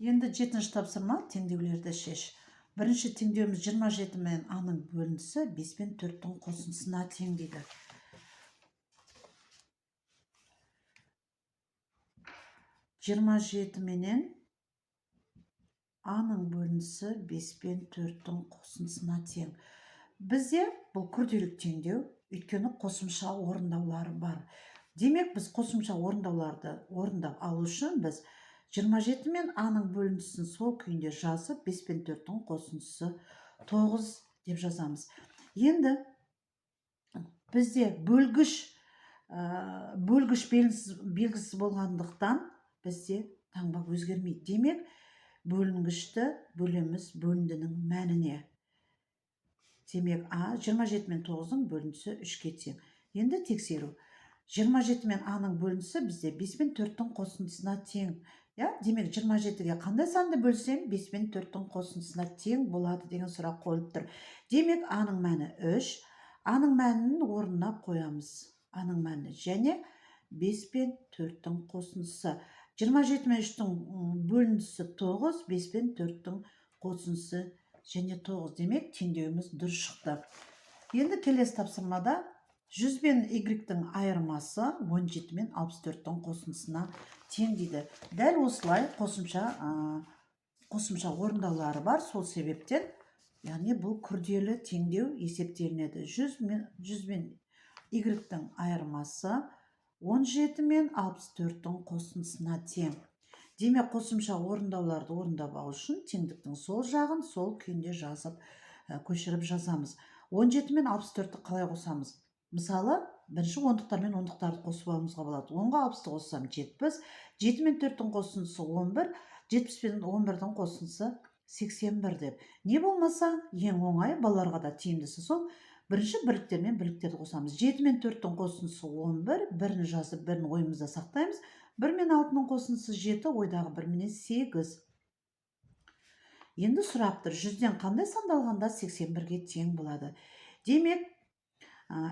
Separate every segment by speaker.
Speaker 1: Енді 7-ші тапсырма теңдеулерді шеш. Бірінші теңдеуіміз 27 мен аның бөліндісі 5 пен 4-тің қосындысына тең дейді. Жиырма жеті менен аның бөліндісі 5 пен 4-тің қосындысына тең. Бізде бұл күрделік теңдеу, өйткені қосымша орындаулары бар. Демек, біз қосымша орындауларды орындап алу үшін біз 27 мен аның бөліндісін сол күйінде жазып, 5 пен 4-тің қосындысы 9 деп жазамыз. Енді бізде бөлгіш белгісі болғандықтан бізде таңба өзгермейді. Демек, бөлінгішті бөлеміз бөліндінің мәніне. Демек, 27 мен 9-ның бөліндісі 3-ке тең. Енді тексеру. 27 мен аның бөліндісі бізде 5 пен 4-тің қосындысына тең. Демек, 27-ге қандай санды бөлсем 5 пен 4-тің қосындысына тең болады деген сұрақ қойылып тұр. Демек, аның мәні 3, аның мәнін орнына қоямыз. Аның мәні және 5 пен 4-тің қосындысы. 27 мен 3-тің бөліндісі 9, 5 пен 4-тің қосындысы және 9. Демек, теңдеуіміз дұрыс шықты. Енді келесі тапсырмада 100 пен y-тің айырмасы 17 мен 64-тің қосындысына тең дейді. Дәл осылай қосымша орындаулары бар. Сол себептен, яғни бұл күрделі теңдеу есептелінеді. 100 мен y-тің айырмасы 17 мен 64-тің қосындысына тең. Демек, қосымша орындауларды орындап алу үшін теңдіктің сол жағын сол күйінде жазып, көшіріп жазамыз. 17 мен 64-ті қалай қосамыз? Мысалы, бірінші ондықтар мен ондықтарды қосып алуымызға болады. 10-ға 60-ты қоссам 70, 7 мен 4-тің қосындысы 11, 70 пен 11-тің қосындысы 81 деп. Не болмаса, ең оңай, балаларға да тиімдісі сол. Бірінші бірліктер мен бірліктерді қосамыз. 7 мен 4-тің қосындысы 11, бірін жазып, бірін ойымызда сақтаймыз. 1 мен 6-ның қосындысы 7, ойдағы 1 менен 8. Енді сұрақ тұр, 100-ден қандай санды алғанда 81-ге тең болады? Демек,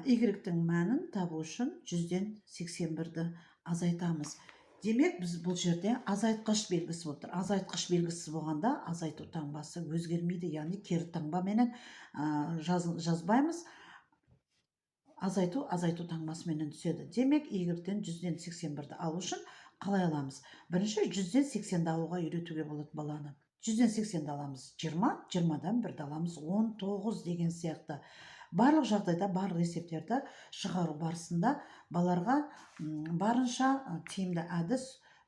Speaker 1: y-тің мәнін табу үшін 100-ден 81-ді азайтамыз. Демек, біз бұл жерде азайтқыш белгісі болып тұр. Азайтқыш белгісі болғанда азайту таңбасы өзгермейді, яғни кері таңбаменен жазбаймыз. Азайту таңбасымен түседі. Демек, y-ден 100-ден 81-ді алу үшін қалай аламыз? Бірінші 100-ден 80-ді алуға үйретуге болады баланы. 100-ден 80-ді аламыз 20, 20-дан 1-ді аламыз 19 деген сияқты. Барлық жағдайда, барлық есептерді шығару барысында баларға барынша тиімді әдіс,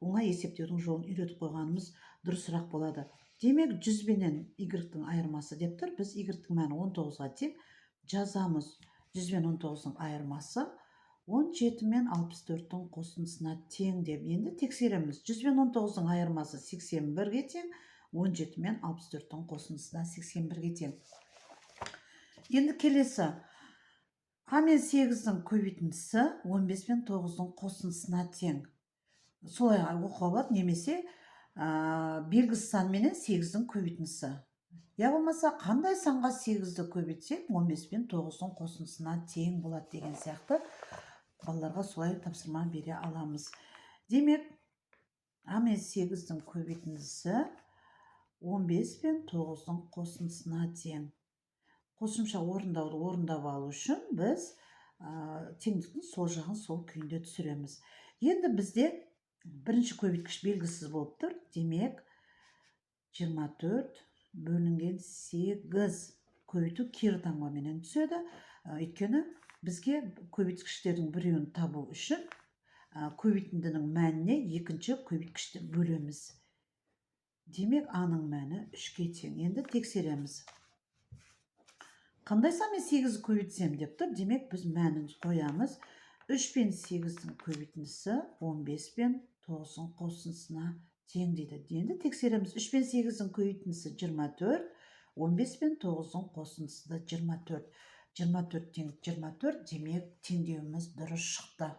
Speaker 1: оңай есептеудің жолын үйретіп қойғанымыз дұрысырақ болады. Демек, 100 менен y-тің айырмасы деп тұр. Біз y-тің мәні 19-ға тең жазамыз. 100 мен 19-ның айырмасы 17 мен 64-тің қосындысына тең деп. Енді тексереміз. 100 мен 19-ның айырмасы 81-ге тең, 17 мен 64-тің қосындысына 81-ге тең. Енді келесі. А мен 8-дің көбейтіндісі 15 мен 9-ның қосындысына тең. Солай оқуға болады, немесе белгісіз сан менен 8-дің көбейтіндісі. Я болмаса, қандай санға 8-ді көбейтсек, 15 мен 9-ның қосындысына тең болады деген сияқты балаларға солай тапсырма бере аламыз. Демек, А мен 8-дің көбейтіндісі 15 пен 9-ның қосындысына тең. Қосымша орындауды орындап алу үшін біз теңдіктің сол жағын сол күйінде түсіреміз. Енді бізде бірінші көбейткіш белгісіз болып тұр. Демек, 24 бөлінген 8 көбейту кері таңбаменен түседі. Өйткені бізге көбейткіштердің біреуін табу үшін көбейтіндінің мәніне екінші көбейткішті бөлеміз. Демек, аның мәні 3-ке тең. Енді тексереміз. Қандай санмен 8-ді көбейтсем деп тұр. Демек, біз мәнін қоямыз. 3 пен 8-дің көбейтіндісі 15 пен 9-ның қосындысына тең дейді. Енді тексереміз. 3 пен 8-дің көбейтіндісі 24, 15 пен 9-ның қосындысы да 24. 24 тең 24, демек теңдеуіміз дұрыс шықты.